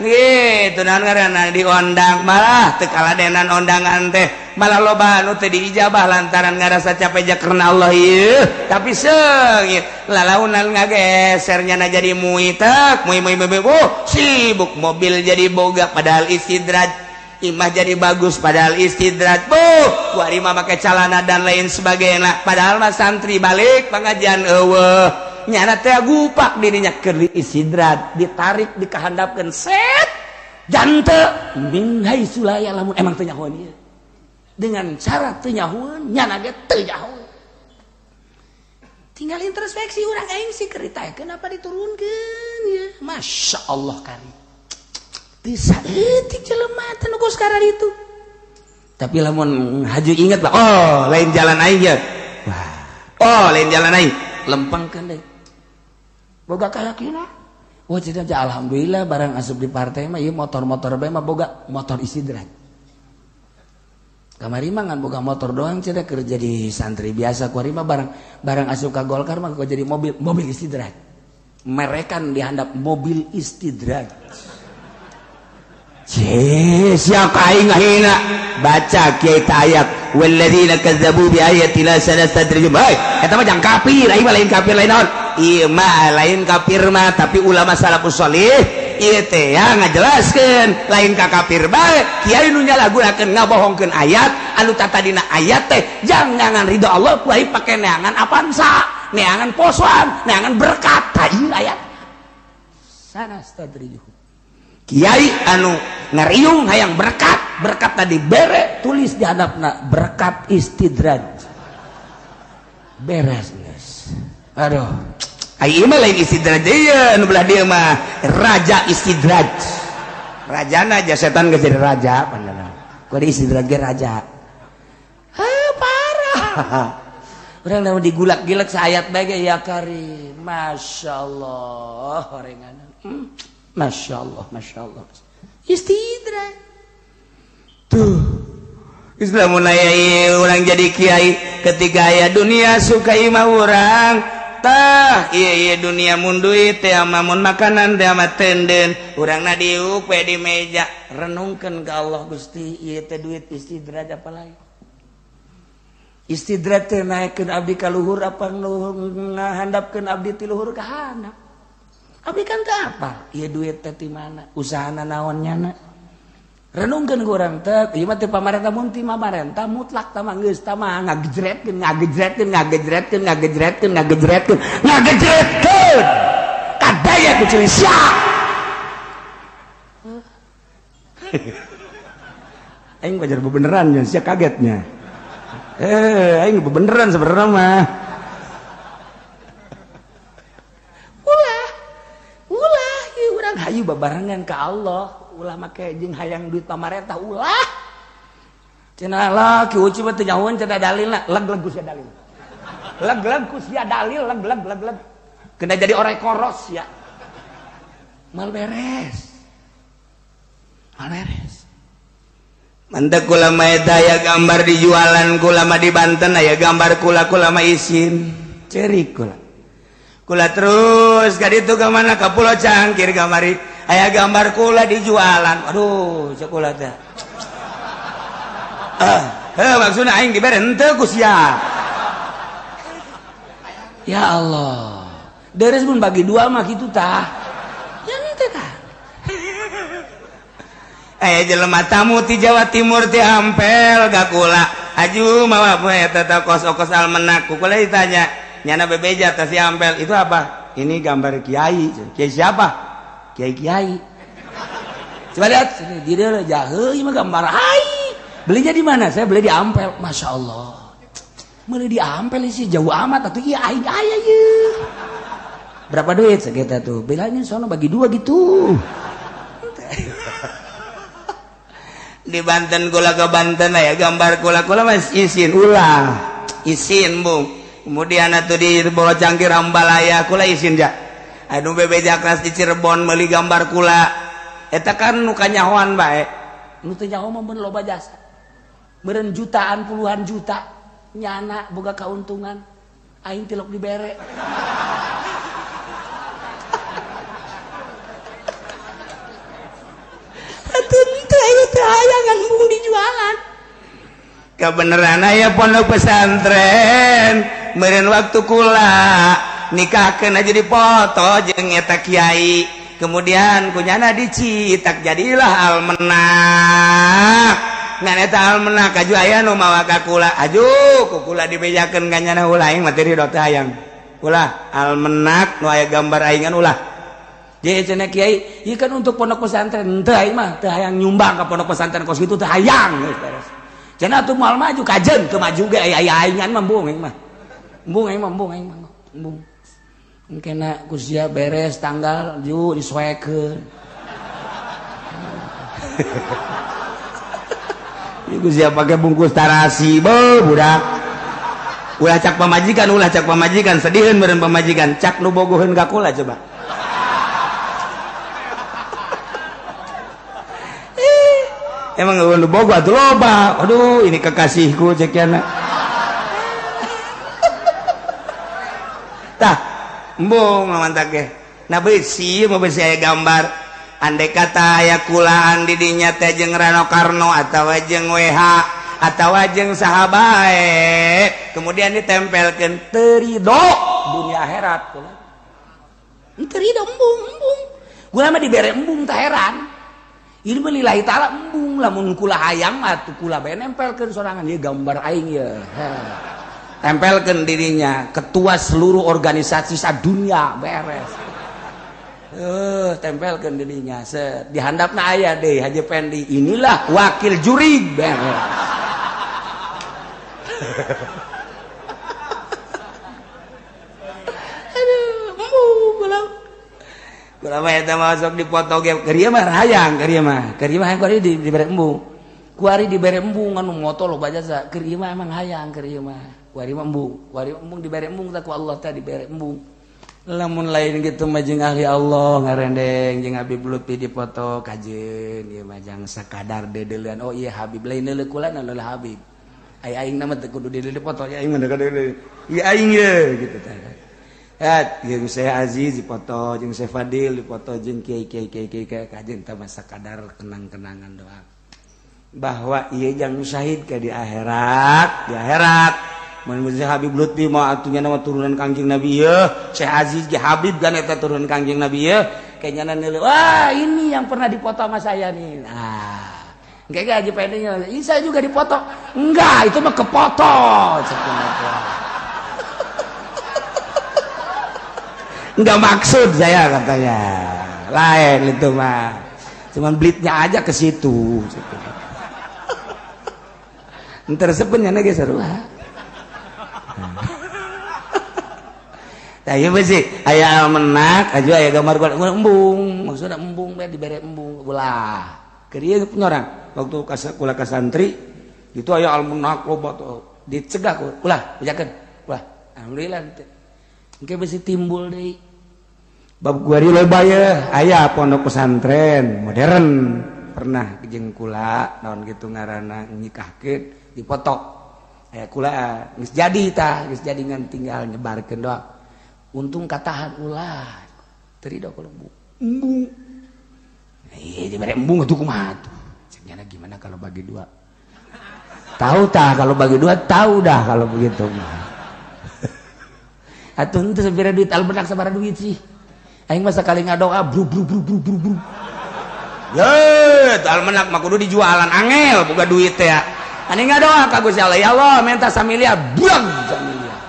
gitu naon ngaranna diondang malah teu kaladenan ondangan teh malah loba anu teu diijabah lantaran ngarasa capek jak karena Allah ieu tapi seungit lalaunan ngagesernya na jadi muitak mui sibuk mobil jadi boga padahal istidrat imah jadi bagus padahal istidrat kuari mah make calana dan lain sebagainya padahal mah santri balik pengajian eueuh nyana teh gupak dirinya keur istidrat ditarik dikahandapkeun set jante min haitsu la ya'lamun emang teu nyahoeun ieu dengan cara teu nyahoeun nyana ge teu nyahoeun tinggal introspeksi urang aing sih keur ditaekeun apa diturunkeun ya masya Allah kari bisa etik jelema teh nu sekarang itu tapi lamun haju inget bah oh lain jalan aing ya wah oh lain jalan aing lempengkeun deui boga kayakina wah cenah alhamdulillah barang asup di partai mah ieu motor-motor bae mah boga motor istidrat kamari mah ngan boga motor doang cenah keur jadi santri biasa kuari mah barang asup ka Golkar mah kok jadi mobil istidrat merekan dihandap mobil istidrat siapa aing ngahina baca kiai ayat walladzina kazzabu bi ayatina sanastadrijuhum eta mah jang kafir aing mah lain kafir lain naon ieu mah lain kafir mah tapi ulama salafus salih ieu teh ya ngajelaskeun lain ka kafir bae kiai nu nyalahgunakeun ngabohongkeun ayat anu tatadina ayat teh jang neangan ridho Allah kuari pake neangan apansa neangan posoan neangan berkat tah ieu ayat sanastadrijuhum kiai anu ngariung hayang berkat tadi bere tulis di hadapna berkat istidraj beres guys aduh ai mah lain istidraj deui anu belah dieu mah raja istidraj rajana aja setan geus jadi raja pandangan kudu istidraj ge raja parah urang namun digulak-gilak saayat bae ya karim masyaallah horenganan Masya Allah istidrat tuh Islam mulai orang jadi kiai ketika aya dunia suka imah orang tah iya dunia mun duit teh mun makanan teh mah tenden urang na diuk we di meja renungkeun ka Allah Gusti ieu teh duit istidrat apa lain istidrat teh naekeun abdi ka luhur apa ngahandapkeun abdi ti luhur ka handap abdi kan teu apal ieu duit teh ti mana usahana naon nyana renungkeun ku urang teh ieu mah teh pamarentah mun ti pamarentah mutlak tah mah geus tah mah ngagejretkeun kadaya ku ceuing sia aing bajar bebeneran nya sia kagetnya aing bebeneran sebenarnya mah hayu babarengan ka Allah ulah make jeung hayang duit pamarentah ulah cenah lah ki uci mah teu nyahoeun cenah dalilna leg ku sia dalil leg ku sia dalil leg kena jadi orek koros ya mal beres mantep kula mah eta aya gambar di jualan kula mah di Banten aya gambar kula mah isin ceurik kula terus ka ditu ka mana ka Pulau Cangkir kamari aya gambar kula di jualan aduh sakula teh maksudna aing dibere henteu ku sia ya Allah deres mun bagi dua mah kitu tah ya henteu tah aya jelema tamu ti Jawa Timur ti ampel ka kula aju mawa eta teh kos-kos almenak kula ditanya nyana bebeja tas ampel itu apa ini gambar kiai siapa kiai coba lihat sini dia jaheu ieu mah gambar ai belinya di mana saya beli di ampel masya Allah beli di ampel sih jauh amat atuh ieu ai aya ieu berapa duit segitu tuh bilangin sono bagi dua gitu di Banten kula ke Banten ya gambar kula mas isin ulah isin bung kemudian atuh di Bolo Cangkir Ambalaya kula isin ja anu bebeja kelas di Cirebon meuli gambar kula eta kan nu kanyahoan bae nu teu nyaho mah beun loba jasa meureun jutaan puluhan juta nyana boga kauntungan aing tilok dibere atuh teu aya teu hayangan embung dijualan kebeneran aya pondok pesantren meureun waktu kula nikahkeun aja dipoto jeung eta kiai kemudian kunyana dicitak jadilah almenak ngan eta almenak aju aya nu mawa ka kula aju ku kula dibejakeun ka nyana ulah aing materi dot hayang ulah almenak nu aya gambar aing ulah jadi cenah kiai ieu kan untuk pondok pesantren teu aing mah teu hayang nyumbang ka pondok pesantren kos kitu teu hayang geus beres cenah atuh moal maju kajen teu maju ge aya aingan mah embung aing mah embung kena kusia beres tanggal ju disesuaikan kusia pakai bungkus tarasi budak ulah cak pamajikan sediheun meureun pamajikan cak nu bogoheun ka kula coba emang nu bogo atuh loba aduh ini kekasihku cek yana tah embung mantak ge nah beusi mau beusi aya gambar andai kata aya kulaan di dinya teh jeung Rano Karno atawa jeung WH atawa jeung saha bae kemudian ditempelkeun teu ridho dunia akhirat teu ridho embung gua mah dibere embung teh heran ieu mah lillahi taala embung lamun kula hayang atuh kula bae nempelkeun sorangan ieu gambar aing ye tempelkan dirinya ketua seluruh organisasi sadunia beres tempelkan dirinya di handapna aya deh Haji Pendi inilah wakil juri beres aduh gula mah eta masuk dipoto ge keur ieu mah hayang yang kori dibere embung kuari dibere embung anu moto lo bajasa keur ieu mah emang hayang keur ieu mah wari embung dibere embung tak ku Allah teh dibere embung lamun lain gitu mah jeung ahli Allah ngarendeng jeung Habib Lutfi dipoto kajeun ieu mah jang sakadar dedeuleuan oh iya Habib lain deuleu kula naon Habib aing nama teh kudu deuleu dipoto aing mah deuleu ieu aing ye gitu teh jeung Syekh Aziz dipoto jeung Syekh Fadil dipoto jeung kiai kajeun teh mah sakadar kenang-kenangan doang bahwa ieu jang syahid ke di akhirat mun Syekh Habib Lutfi mah atunya nama turunan Kangjeng Nabi ya Syekh Aziz ge Habib kan eta turunan Kangjeng Nabi ya kayaknya neuleuh wah ini yang pernah dipoto sama saya nih nah engke Haji Pendinya ini saya juga dipoto enggak itu mah kepoto enggak maksud saya katanya lain itu mah cuman blitnya aja ke situ entar sebenarnya ge sarua tah ieu beusi aya almenak aju aya gambar embung maksudna embung bae dibere embung ulah keur ieu penyorang waktu kula ka santri itu aya almenak loba tuh dicegah ulah bejakeun ulah alhamdulillah engke beusi timbul deui bab guari loba ye aya pondok pesantren modern pernah jeung kula naon kitu ngaranna nikahkeun dipoto aya kula geus jadi tah geus jadi ngan tinggal nyebarkeun doang untung katahan ulah terido kalau embung iya diberi embung itu kumaha tuh ceknya gimana kalau bagi dua tahu tah kalau bagi dua tahu dah kalau begitu mah atuh teu sabira duit albenak sabaraha duit sih aing mah sakali ngadoa bru ye teu albenak mah kudu dijualan angel boga duit teh ya ani ngadoa ka Gusti Allah ya Allah minta samiliar buang samiliar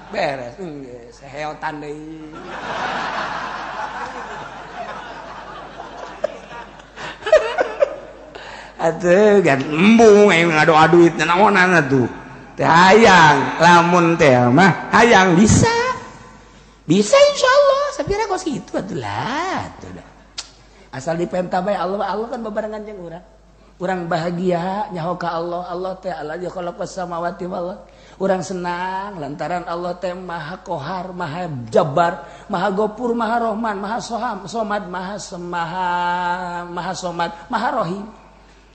beres heotan deui atuh gan embung aing ngadoa duit naonan atuh teh hayang lamun teh mah hayang bisa insyaallah sabira kos kitu atuh lah asal dipenta bae Allah kan bebarengan jeung urang Urang bahagia nyaho ka Allah teh allazi khalaqas samawati wal ardh. Urang senang lantaran Allah teh Maha Qahar, Maha Jabbar, Maha Ghafur, Maha Rahman, Maha Somad, Maha Somad, Maha Rahim.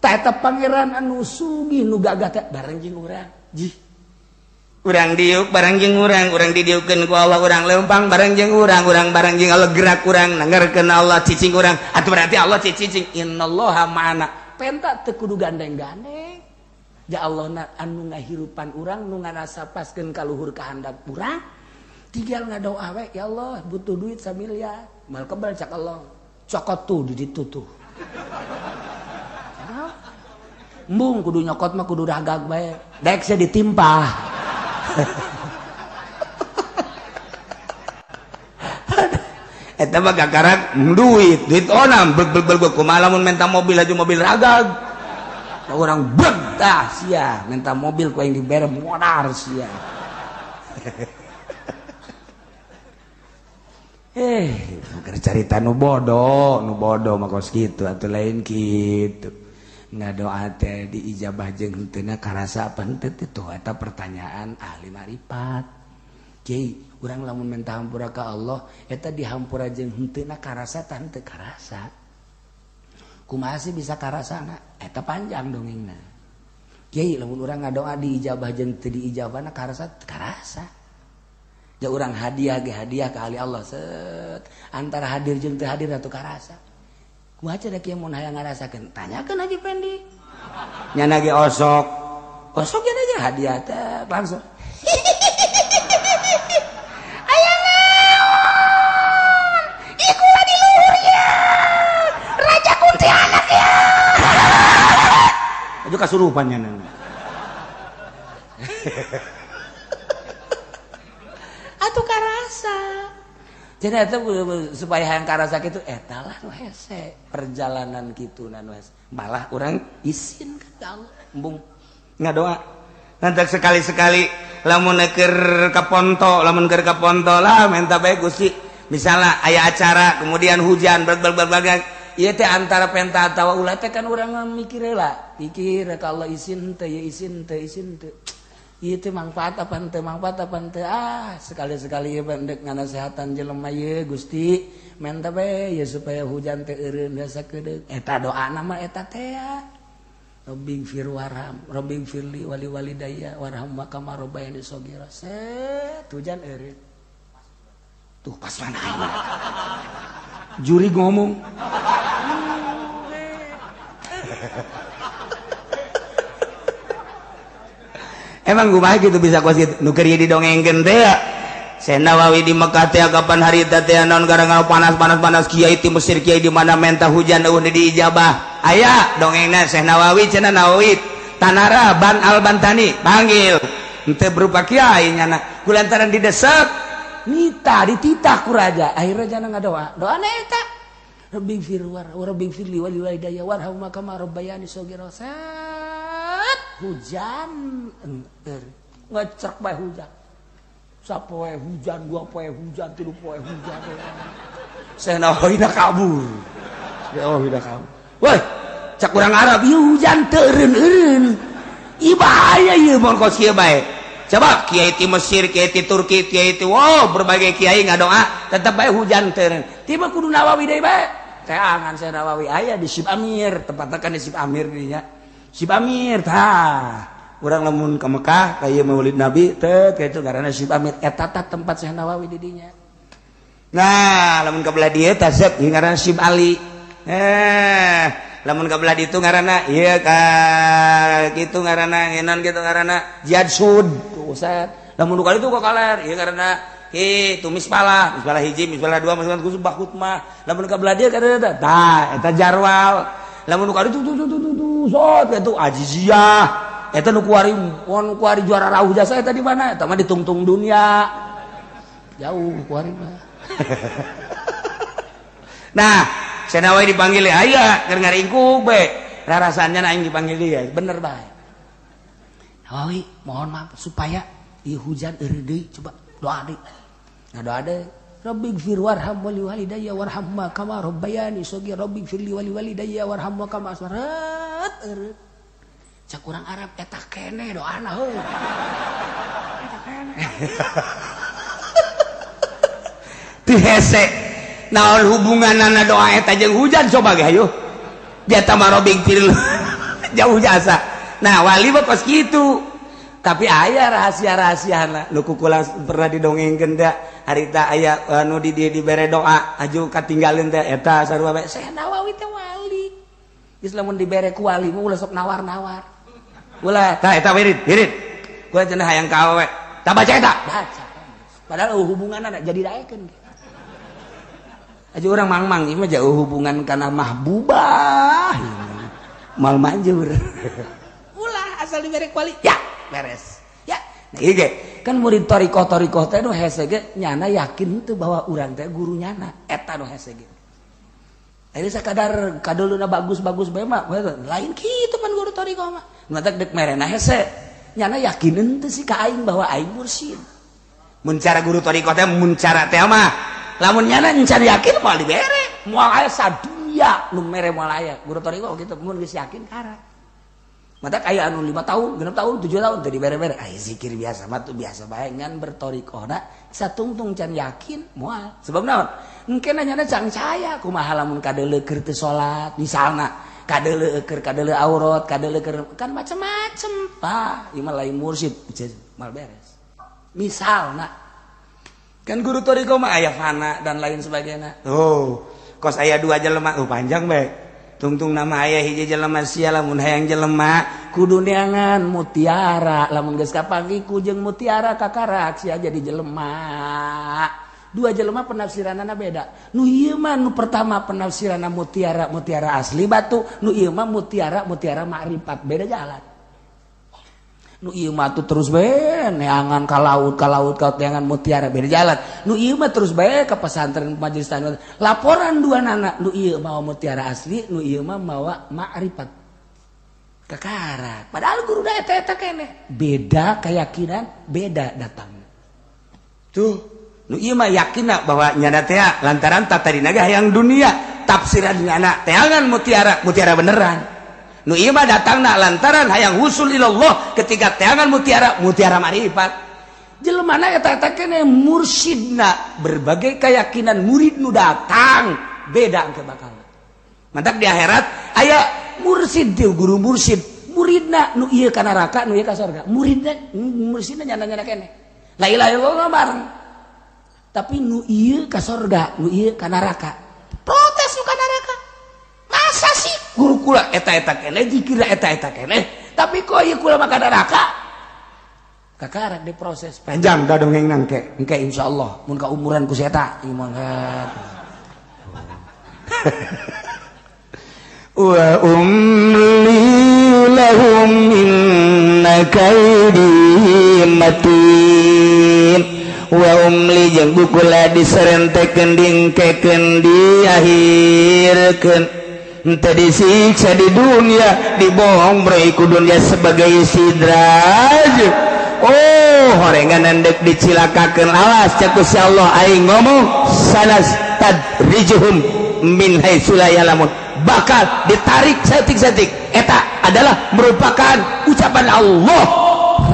Tah eta pangeran anu sugih nu gagah teh bareng jeung urang. Jih. Urang diuk bareng jeung urang didieukeun ku Allah, urang leumpang bareng jeung urang bareng jeung Allah, gerak urang nanggerkeun Allah cicing urang. Atuh berarti Allah cicing innallaha ma'ana. Penta teu kudu gandeng-gandeng. Ya Allah anu ngahirupan urang nu ngarasapaskeun ka luhur kahandap urang. Tinggal ngadoa we, ya Allah butuh duit 1 miliar. Mal kebal cak Allah. Cokot tuh di ditu tuh. Embung kudu nyokot mah kudu dagag bae. Daek saya ditimpa. Eta mah gagarak duit onam bel kumaha lamun menta mobil aju mobil ragag. Orang betah sia minta mobil ku yang dibere modar sia. Keur carita nu bodoh mah kos kitu atuh lain kitu. Ngadoa teh diijabah jeung henteu karasa apa henteu teh eta pertanyaan ahli marifat. Kiai, urang lamun minta hampura ka Allah eta dihampura jeung henteu karasa tah henteu karasa. Kumaha sih bisa karasana eta panjang dongengna. Kiai lamun urang ngadoa diijabah jeung teu diijabahna karasa karasa. Ja urang hadiah ge hadiah ka ahli Allah set antara hadir jeung teu hadir atuh karasa. Kumaha cenah kieu mun hayang ngarasakeun tanyakeun Haji Pendi. Nyana ge osok ge aja hadiah teh langsung. itu kasurupannya nana. Atuh karasa. Jadi eta supaya hayang karasa kitu eta lah nu hese perjalanan kitu nu hese. Malah urang isin ka Allah embung ngadoa. Nanti sekali-sekali lamun keur ka ponto lah minta bae Gusti. Misalnya aya acara kemudian hujan berbagai ieu teh antara penta atawa ulah teh kan urang mikir heula. Pikir ka Allah isin teh ya isin teh. Ieu teh manfaat apa henteu sekali-sekali ieu bandek nganasehatan jelema ieu Gusti menta bae ya supaya hujan teh eureun biasa kedeuk. Eta doana mah eta teh ya. Rabbi firli wali walidayya warhamma kama rabbayani shaghira. Set hujan eureun. Tuh pas mana aing. Juri ngomong. Emang kumaha gitu bisa kos gitu nu keur didongengkeun teh ya. Syekh Nawawi di Mekah teh kapan harita teh naon gara-gara panas kiai ti Mesir kiai di mana menta hujan eueuh diijabah. Aya dongengna Syekh Nawawi cenah Nawawi Tanara Ban Al-Bantani panggil. Henteu berupa kiai nyana kulantaran didesak nita dititah ku raja akhirnya jana ngadoa doana eta Rabbi firli wali walidayya warhamma kama rabbayani shaghira. Hujan ngecek bae hujan sapoe hujan 2 poe hujan 3 poe hujan Syekh Nawawi dah kabur. Woi cak urang Arab ieu hujan teu eureun ieu bahaya ieu mun kos kieu bae. Coba kiai ti Mesir, kiai ti Turki, kiai ti berbagai kiai ngadoa tetep bae hujan teu. Tiba kudu Nawawi deui bae. Teh angan Syekh Nawawi aya di Sib Amir, tepatna kan di Sib Amir dinya. Sib Amir tah. Urang lamun ka Mekah ka ieu Maulid Nabi teh kitu ngaranna Sib Amir eta tah tempat Syekh Nawawi di dinya. Nah, lamun ka belah dieu tah Sib ngaranna Sib Ali. Lamun ka belah ditu ngaranna ieu ka kitu ngaranna ngenan kitu ngaranna Jihad Sud. Ustaz lamun nu kali itu kok kaler ieu ngaranna tumis misbalah hiji misbalah 2 misbalah khusus bakut mah lamun ka belah dieu kada tah eta jarwal lamun nu kali itu sot eta Aziziyah eta nu kuari juara rauh jasa eta di mana eta mah di tungtung dunia jauh kuari mah. Nah Syekh Nawawi dipanggil aya keur ngaringkuk be rarasannya aing dipanggil dia bener bae. Nawawi mohon maaf supaya ieu hujan eureun deui coba doa deui. Nah doa deui Rabbi gfir warham wali walidayya warhamma kama rabbayani shaghira Rabbi gfirli wali walidayya warhamma kama asghara. cak urang Arab eta kene doana heuh. Eta kene. Teu hese. Naon hubunganana doa eta jeung hujan coba ge hayu. Dia tambah robing piril. Jauh jasa. Nah, wali mah kos kitu. Tapi aya rahasia-rahasiana nu kukulang pernah didongengkeun teh harita aya anu dibere doa aju katinggalin teh eta sarua bae Syekh Nawawi teh wali. Geus lamun dibere ku wali mah ulah sok nawar-nawar. Ulah tah eta wirid. Gua cenah hayang ka awewe. Tah baca eta. Baca. Padahal hubunganna jadi daekeun. Aja urang mang-mang ieu mah jauh hubungan kana mahbubah. Mal manjur. Ulah asal dibere ku wali. Ya beres ya nah, iya kan murid torikoh teh nu hese ge nyana yakin tuh bahwa urang teh guru nyana eta nu hese ge ari sakadar kadeuluna bagus-bagus bae mah lain kitu pan guru torikoh mah matak dek merena hese nyana yakinin teh si ka aing bahwa aing mursyid mun cara guru torikoh teh mun cara teh mah lamun nyana encan yakin moal dibere moal aya sadunya nu mere moal aya guru torikoh kitu mun geus yakin kara mata kayak anu 5 tahun, 6 tahun, 7 tahun tadi bere-bere. Zikir biasa mah tuh biasa bae ngan bertorikohna satungtung can yakin moal. Sebab naon? Engke nanyana can caya kumaha lamun kadeuleu keur teu salat misalna, kadeuleu keur kadeuleu aurat, kadeuleu keur kan macam-macam. Tah, ieu mah lain mursyid mal beres. Misalna kan guru torikoh mah aya fana dan lain sebagainya. Oh, kos aya 2 jelema, panjang bae. Tungtung nama ayah hiji jelema sia lamun hayang jelema kudu neangan mutiara lamun geus kapanggih jeung mutiara kakarak sia jadi jelema. 2 jelema penafsiranana beda. Nu ieu mah nu pertama penafsiranna mutiara asli batu, nu ieu mah mutiara ma'rifat beda jalan. Nu ieu mah tuh terus bae neangan ka laut neangan mutiara beda jalan. Nu ieu mah terus bae ka pesantren majelis taklim. Laporan 2 nana nu ieu mawa mutiara asli, nu ieu mah mawa ma'rifat. Kakarak. Padahal guru da eta keneh. Beda keyakinan, beda datang. Tuh, nu ieu mah yakinna bahwa nyana teh lantaran tatarina ge hayang dunia, tafsiran nyana teangan mutiara beneran. Nu ieu mah datangna lantaran hayang husul ilallah ketika teangan mutiara ma'rifat. Jelemana eta keneh mursyidna berbagai keyakinan murid nu datang beda engke bakal. Mantap di akhirat aya mursyid teh guru mursyid, muridna nu ieu ka neraka nu ieu ka surga. Mursyidna nyana-nyana keneh. La ilaha illallah bareng. Tapi nu ieu ka surga, nu ieu ka neraka. Protes nu ka neraka. Masa sih guru kula eta keneh dikira eta keneh tapi kok ieu kula mah ka neraka kakarak diproses panjang da dongengna engke insyaallah mun ka umuran ku si eta ieu mah wa umli lahum inna kaidi matin wa umli jeung bukula diserentekeun dingkekeun diakhirkeun ente disiksa di dunia dibohong brai ku dunia sebagai sidraj. Oh horengan dek dicilakakeun awas cak Gusti Allah aing ngomong sanas tadrijuhum min haitsu la ya'lamun bakal ditarik saeutik-saeutik eta adalah merupakan ucapan Allah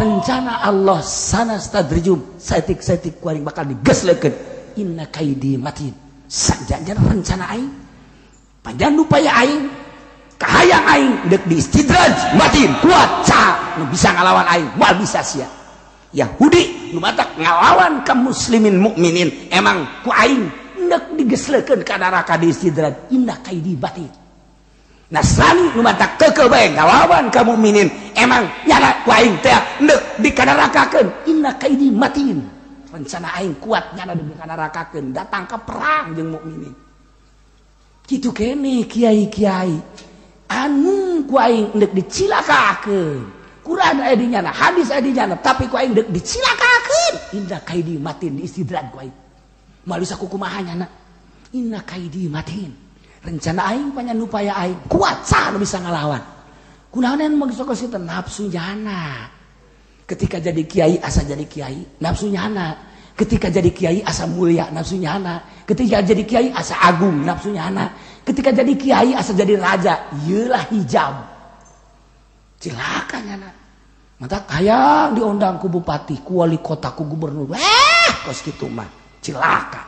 rencana Allah sanas tadrijuhum saeutik-saeutik kuring bakal digeslekeun inna kaidi matin sanjangan rencana aing panjang upaya aing kahayang aing dek di istidraj matin kuat ca nu bisa ngalawan aing moal bisa sia Yahudi nu matak ngalawan kaum muslimin mukminin emang ku aing dek digeslekeun ka neraka di istidraj inna kaidi batin. Nasrani nu matak keukeul bae ngalawan kaum mukminin emang nyana ku aing teh dek dikanarakakeun inna kaidi matin. Rencana aing kuat nyana dek dikanarakakeun datang ke perang jeung mukminin. Kitu kene kiai-kiai anu ku aing endek dicilakakeun Quran aya di nyana hadis aya di nyana tapi ku aing endek dicilakakeun inna kaidi matin di istidraj ku aing malu saku kumaha nyana inna kaidi matin rencana aing panjang upaya aing kuat sah nu bisa ngalawan kunaon anu maksud kitu nafsu nyana ketika jadi kiai asa jadi kiai nafsu nyana ketika jadi kiai asa mulia nafsunya anak ketika jadi kiai asa agung nafsunya anak ketika jadi kiai asa jadi raja ieulah hijab cilakanya na mata hayang diundang ku bupati ku wali kota ku gubernur kos kitu mah cilaka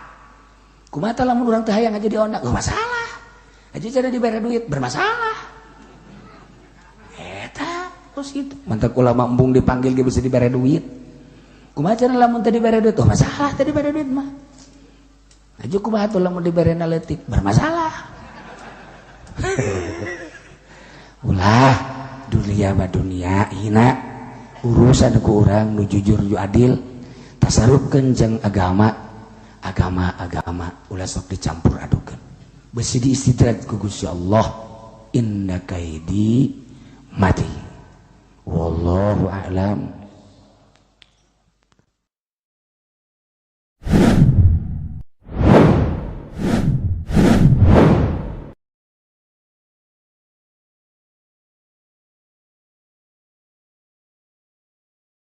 kumaha lamun urang teh hayang aja diundang masalah aja cara dibere duit bermasalah eta kos kitu mantap ulama embung dipanggil ge bisa dibere duit kumaha cara lamun teh dibere duit masalah teh dibere duit mah aja kumaha tuh lamun dibere leutik bermasalah ulah dunia mah dunia hina urusan ku urang nu jujur ju adil tasarupkeun jeung agama ulah sok dicampur adukeun besi diistidrat ku Gusti Allah inna kaidi mati wallahu a'lam.